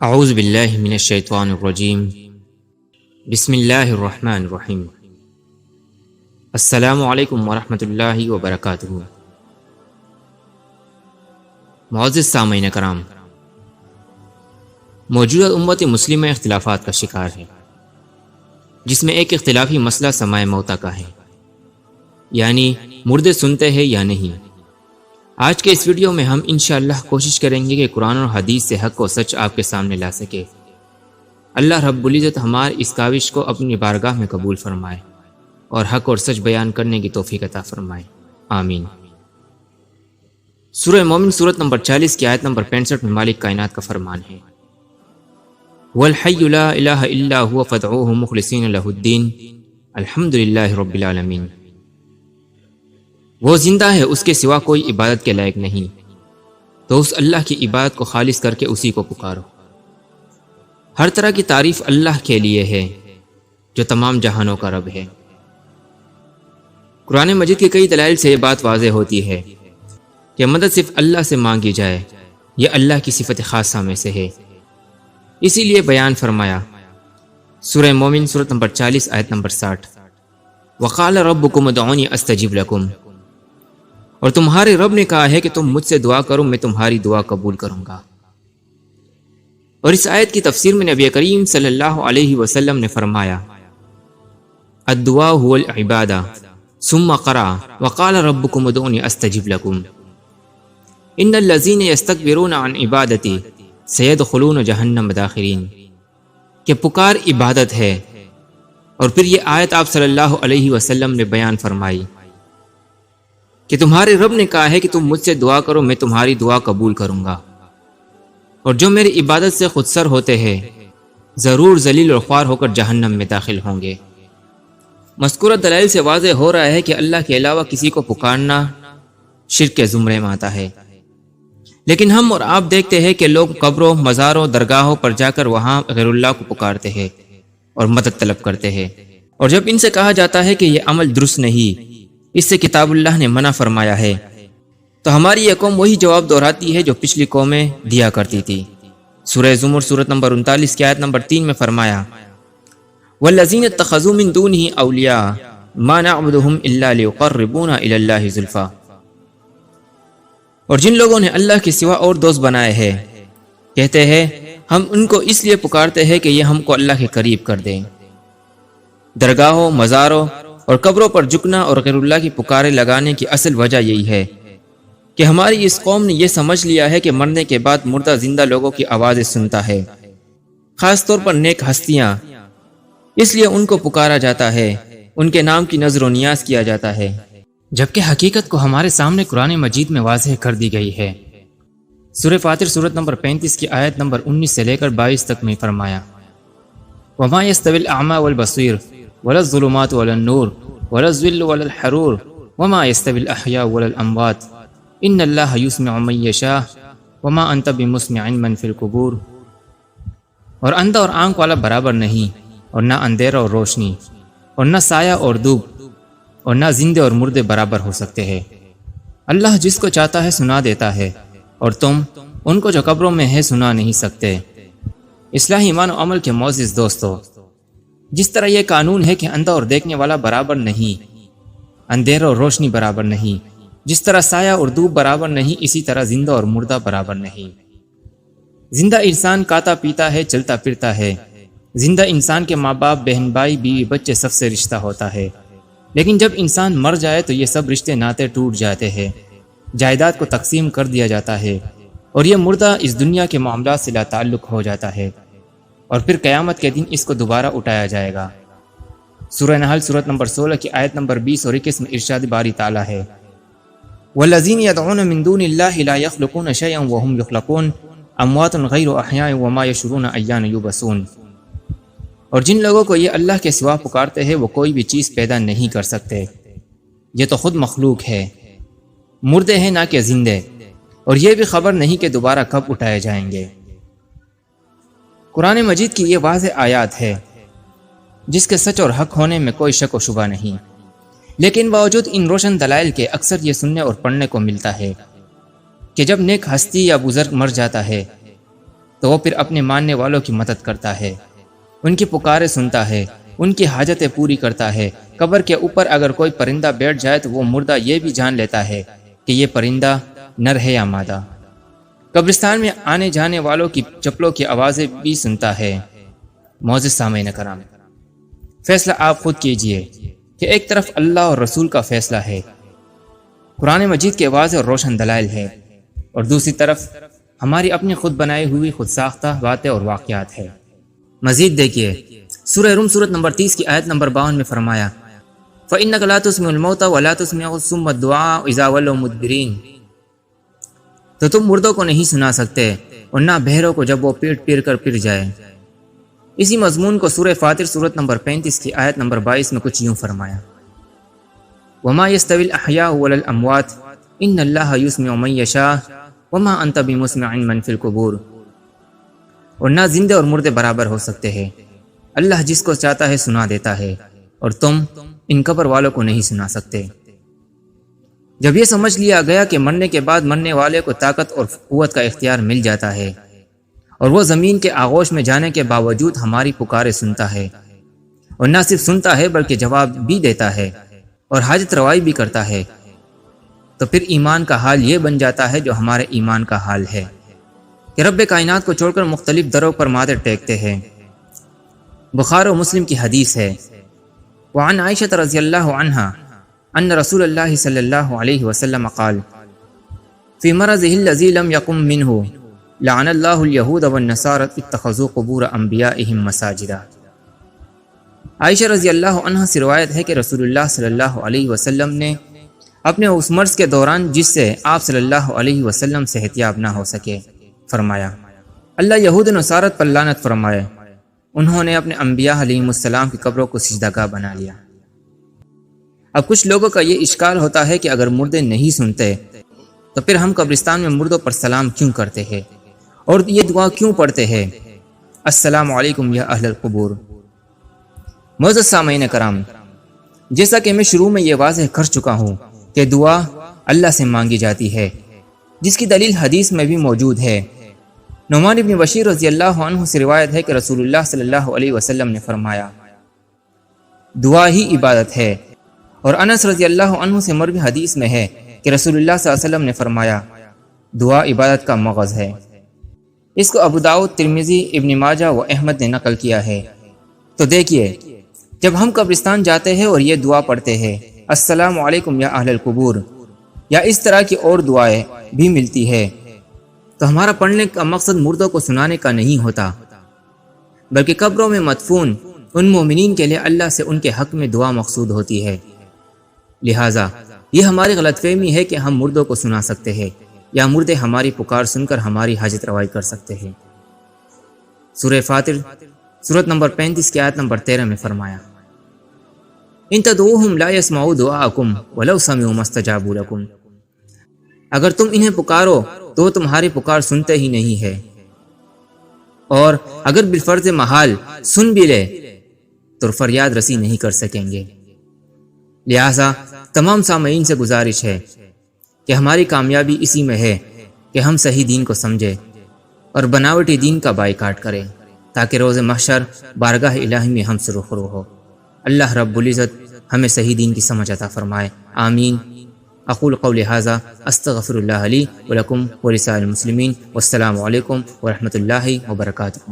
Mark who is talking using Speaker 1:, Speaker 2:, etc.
Speaker 1: اعوذ باللہ من الشیطان الرجیم بسم اللہ الرحمن الرحیم السلام علیکم ورحمۃ اللہ وبرکاتہ۔ معزز سامعین کرام، موجودہ امت مسلمہ اختلافات کا شکار ہے، جس میں ایک اختلافی مسئلہ سماع موتا کا ہے، یعنی مردے سنتے ہیں یا نہیں۔ آج کے اس ویڈیو میں ہم انشاءاللہ کوشش کریں گے کہ قرآن اور حدیث سے حق و سچ آپ کے سامنے لا سکے۔ اللہ رب العزت ہماری اس کاوش کو اپنی بارگاہ میں قبول فرمائے اور حق اور سچ بیان کرنے کی توفیق عطا فرمائے، آمین۔ سورہ مومن سورت نمبر 40 کی آیت نمبر 65 میں مالک کائنات کا فرمان ہے، وَالْحَيُّ لَا إِلَٰهَ إِلَّا هُوَ فَادْعُوهُ مُخْلِصِينَ لَهُ الدِّينَ الْحَمْدُ لِلَّهِ رَبِّ الْعَالَمِينَ۔ وہ زندہ ہے، اس کے سوا کوئی عبادت کے لائق نہیں، تو اس اللہ کی عبادت کو خالص کر کے اسی کو پکارو۔ ہر طرح کی تعریف اللہ کے لیے ہے جو تمام جہانوں کا رب ہے۔ قرآن مجید کے کئی دلائل سے یہ بات واضح ہوتی ہے کہ مدد صرف اللہ سے مانگی جائے، یہ اللہ کی صفت خاصہ میں سے ہے۔ اسی لیے بیان فرمایا سورہ مومن سورت نمبر 40 آیت نمبر 60، وَقَالَ رَبُّكُمُ ادْعُونِي أَسْتَجِبْ لَكُمْ، اور تمہارے رب نے کہا ہے کہ تم مجھ سے دعا کرو، میں تمہاری دعا قبول کروں گا۔ اور اس آیت کی تفسیر میں نبی کریم صلی اللہ علیہ وسلم نے فرمایا، الدعاء هو العبادہ، ثم قرأ وقال ربكم ادعوني استجب لكم ان الذين يستكبرون عن عبادتي سيدخلون جہنم داخرین، کہ پکار عبادت ہے۔ اور پھر یہ آیت آپ صلی اللہ علیہ وسلم نے بیان فرمائی کہ تمہارے رب نے کہا ہے کہ تم مجھ سے دعا کرو، میں تمہاری دعا قبول کروں گا، اور جو میری عبادت سے خودسر ہوتے ہیں ضرور ذلیل اور خوار ہو کر جہنم میں داخل ہوں گے۔ مذکورہ دلائل سے واضح ہو رہا ہے کہ اللہ کے علاوہ کسی کو پکارنا شرک کے زمرے میں آتا ہے، لیکن ہم اور آپ دیکھتے ہیں کہ لوگ قبروں، مزاروں، درگاہوں پر جا کر وہاں غیر اللہ کو پکارتے ہیں اور مدد طلب کرتے ہیں، اور جب ان سے کہا جاتا ہے کہ یہ عمل درست نہیں، اس سے کتاب اللہ نے منع فرمایا ہے، تو ہماری یہ قوم وہی جواب دہراتی ہے جو پچھلی قومیں دیا کرتی تھی۔ سورہ زمر سورت نمبر 39 کی آیت نمبر 3 میں فرمایا، وَالَّذِينَ اتَّخَذُوا مِن دُونِهِ أَوْلِيَاءَ مَا نَعْبُدُهُمْ إِلَّا لِيُقَرِّبُونَا إِلَى اللَّهِ زُلْفَىٰ، اور جن لوگوں نے اللہ کے سوا اور دوست بنائے ہیں، کہتے ہیں ہم ان کو اس لیے پکارتے ہیں کہ یہ ہم کو اللہ کے قریب کر دیں۔ درگاہوں، مزاروں اور قبروں پر جھکنا اور غیر اللہ کی پکارے لگانے کی اصل وجہ یہی ہے کہ ہماری اس قوم نے یہ سمجھ لیا ہے کہ مرنے کے بعد مردہ زندہ لوگوں کی آوازیں سنتا ہے، خاص طور پر نیک ہستیاں، اس لیے ان کو پکارا جاتا ہے، ان کے نام کی نظر و نیاز کیا جاتا ہے، جبکہ حقیقت کو ہمارے سامنے قرآن مجید میں واضح کر دی گئی ہے۔ سورہ فاطر سورت نمبر 35 کی آیت نمبر 19 سے لے کر 22 تک میں فرمایا، وَمَا يَسْتَوِي الْأَعْمَى وَالْبَصِيرُ وَلَا الظُّلُمَاتُ وَلَا النُّورُ وَلَا الظِّلُّ وَلَا الْحَرُورُ وَمَا يَسْتَوِي الْأَحْيَاءُ وَلَا الْأَمْوَاتُ إِنَّ اللَّهَ يُسْمِعُ مَن يَشَاءُ وَمَا أَنتَ بِمُسْمِعٍ مَن فِي الْقُبُورِ، اور اندھا اور آنکھ والا برابر نہیں، اور نہ اندھیرا اور روشنی، اور نہ سایہ اور دھوپ، اور نہ زندے اور مردے برابر ہو سکتے ہیں۔ اللہ جس کو چاہتا ہے سنا دیتا ہے، اور تم ان کو جو قبروں میں ہے سنا نہیں سکتے۔ اصلاح ایمان و عمل کے معزز دوستو، جس طرح یہ قانون ہے کہ اندھا اور دیکھنے والا برابر نہیں، اندھیرا اور روشنی برابر نہیں، جس طرح سایہ اور دھوپ برابر نہیں، اسی طرح زندہ اور مردہ برابر نہیں۔ زندہ انسان کھاتا پیتا ہے، چلتا پھرتا ہے، زندہ انسان کے ماں باپ، بہن بھائی، بیوی بچے سب سے رشتہ ہوتا ہے، لیکن جب انسان مر جائے تو یہ سب رشتے ناطے ٹوٹ جاتے ہیں، جائیداد کو تقسیم کر دیا جاتا ہے، اور یہ مردہ اس دنیا کے معاملات سے لا تعلق ہو جاتا ہے، اور پھر قیامت کے دن اس کو دوبارہ اٹھایا جائے گا۔ سورہ نحل سورت نمبر 16 کی آیت نمبر 20 اور 21 میں ارشاد باری تعالیٰ ہے، وَالَّذِينَ يَدْعُونَ مِن دُونِ اللَّهِ لَا يَخْلُقُونَ شَيْئًا وَهُمْ يُخْلَقُونَ أَمْوَاتٌ غَيْرُ أَحْيَاءٍ وَمَا يَشْعُرُونَ أَيَّانَ يُبْعَثُونَ، اور جن لوگوں کو یہ اللہ کے سوا پکارتے ہیں وہ کوئی بھی چیز پیدا نہیں کر سکتے، یہ تو خود مخلوق ہے، مردے ہیں نہ کہ زندے، اور یہ بھی خبر نہیں کہ دوبارہ کب اٹھائے جائیں گے۔ قرآن مجید کی یہ واضح آیات ہے جس کے سچ اور حق ہونے میں کوئی شک و شبہ نہیں، لیکن باوجود ان روشن دلائل کے اکثر یہ سننے اور پڑھنے کو ملتا ہے کہ جب نیک ہستی یا بزرگ مر جاتا ہے تو وہ پھر اپنے ماننے والوں کی مدد کرتا ہے، ان کی پکاریں سنتا ہے، ان کی حاجتیں پوری کرتا ہے۔ قبر کے اوپر اگر کوئی پرندہ بیٹھ جائے تو وہ مردہ یہ بھی جان لیتا ہے کہ یہ پرندہ نر ہے یا مادہ۔ قبرستان میں آنے جانے والوں کی چپلوں کی آوازیں بھی سنتا ہے۔ معزز سامعین کرام، فیصلہ آپ خود کیجئے کہ ایک طرف اللہ اور رسول کا فیصلہ ہے، قرآن مجید کے واضح اور روشن دلائل ہے، اور دوسری طرف ہماری اپنی خود بنائی ہوئی خود ساختہ باتیں اور واقعات ہے۔ مزید دیکھیے سورہ روم سورت نمبر 30 کی آیت نمبر 52 میں فرمایا فَإِنَّكَ لَا تُسْمِعُ الْمَوْتَى وَلَا تُسْمِعُ الصُّمَّ الدُّعَاءَ إِذَا وَلَّوْا مُدْبِرِينَ، تو تم مردوں کو نہیں سنا سکتے اور نہ بہروں کو جب وہ پیٹ پیر کر پھر جائے۔ اسی مضمون کو سورہ فاطر سورت نمبر 35 کی آیت نمبر 22 میں کچھ یوں فرمایا وَمَا يَسْتَوِي الْأَحْيَاءُ وَلَا الْأَمْوَاتُ إِنَّ اللَّهَ يُسْمِعُ مَن يَشَاءُ وَمَا أَنْتَ بِمُسْمِعٍ مَن فِي الْقُبُورِ، اور نہ زندے اور مردے برابر ہو سکتے ہیں، اللہ جس کو چاہتا ہے سنا دیتا ہے، اور تم ان قبر والوں کو نہیں سنا سکتے۔ جب یہ سمجھ لیا گیا کہ مرنے کے بعد مرنے والے کو طاقت اور قوت کا اختیار مل جاتا ہے، اور وہ زمین کے آغوش میں جانے کے باوجود ہماری پکاریں سنتا ہے، اور نہ صرف سنتا ہے بلکہ جواب بھی دیتا ہے اور حاجت روائی بھی کرتا ہے، تو پھر ایمان کا حال یہ بن جاتا ہے جو ہمارے ایمان کا حال ہے کہ رب کائنات کو چھوڑ کر مختلف دروں پر ماتھے ٹیکتے ہیں۔ بخاری و مسلم کی حدیث ہے وعن عائشہ رضی اللہ عنہا ان رسول اللہ صلی اللہ علیہ وسلم قال فی مرضه الذی لم یقم منہ لعن اللہ اليہود والنصارى اتخذوا قبور انبیائهم مساجدا۔ عائشہ رضی اللہ عنہا سے روایت ہے کہ رسول اللہ صلی اللہ علیہ وسلم نے اپنے اس مرض کے دوران جس سے آپ صلی اللہ علیہ وسلم سے احتیاط نہ ہو سکے فرمایا اللہ یہود و نصارت پر لعنت فرمائے، انہوں نے اپنے انبیاء علیہم السلام کی قبروں کو سجدہ گاہ بنا لیا۔ اب کچھ لوگوں کا یہ اشکال ہوتا ہے کہ اگر مردے نہیں سنتے تو پھر ہم قبرستان میں مردوں پر سلام کیوں کرتے ہیں اور یہ دعا کیوں پڑھتے ہیں السلام علیکم یا اہل القبور۔ معزز سامعین کرام، جیسا کہ میں شروع میں یہ واضح کر چکا ہوں کہ دعا اللہ سے مانگی جاتی ہے، جس کی دلیل حدیث میں بھی موجود ہے۔ نعمان بن بشیر رضی اللہ عنہ سے روایت ہے کہ رسول اللہ صلی اللہ علیہ وسلم نے فرمایا دعا ہی عبادت ہے، اور انس رضی اللہ عنہ سے مروی حدیث میں ہے کہ رسول اللہ صلی اللہ علیہ وسلم نے فرمایا دعا عبادت کا مغز ہے۔ اس کو ابو داؤد، ترمذی، ابن ماجہ و احمد نے نقل کیا ہے۔ تو دیکھیے جب ہم قبرستان جاتے ہیں اور یہ دعا پڑھتے ہیں السلام علیکم یا اہل القبور، یا اس طرح کی اور دعائیں بھی ملتی ہے، تو ہمارا پڑھنے کا مقصد مردوں کو سنانے کا نہیں ہوتا، بلکہ قبروں میں مدفون ان مومنین کے لیے اللہ سے ان کے حق میں دعا مقصود ہوتی ہے۔ لہٰذا یہ ہماری غلط فہمی ہے کہ ہم مردوں کو سنا سکتے ہیں یا مردے ہماری پکار سن کر ہماری حاجت روائی کر سکتے ہیں۔ سورہ فاطر سورت نمبر 35 کی آیت نمبر 13 میں فرمایا ان تدعوہم لا يسمعوا دعاءکم ولو سمعوا ما استجابوا لکم، اگر تم انہیں پکارو تو تمہاری پکار سنتے ہی نہیں ہے، اور اگر بالفرض محال سن بھی لے تو فریاد رسی نہیں کر سکیں گے۔ لہٰذا تمام سامعین سے گزارش ہے کہ ہماری کامیابی اسی میں ہے کہ ہم صحیح دین کو سمجھے اور بناوٹی دین کا بائیکاٹ کریں، تاکہ روز محشر بارگاہ الہی میں ہم سے رخرو ہو۔ اللہ رب العزت ہمیں صحیح دین کی سمجھ عطا فرمائے، آمین۔ اقول قولی ھذا استغفر اللہ لی ولکم ولسائر المسلمین، والسلام علیکم ورحمۃ اللہ وبرکاتہ۔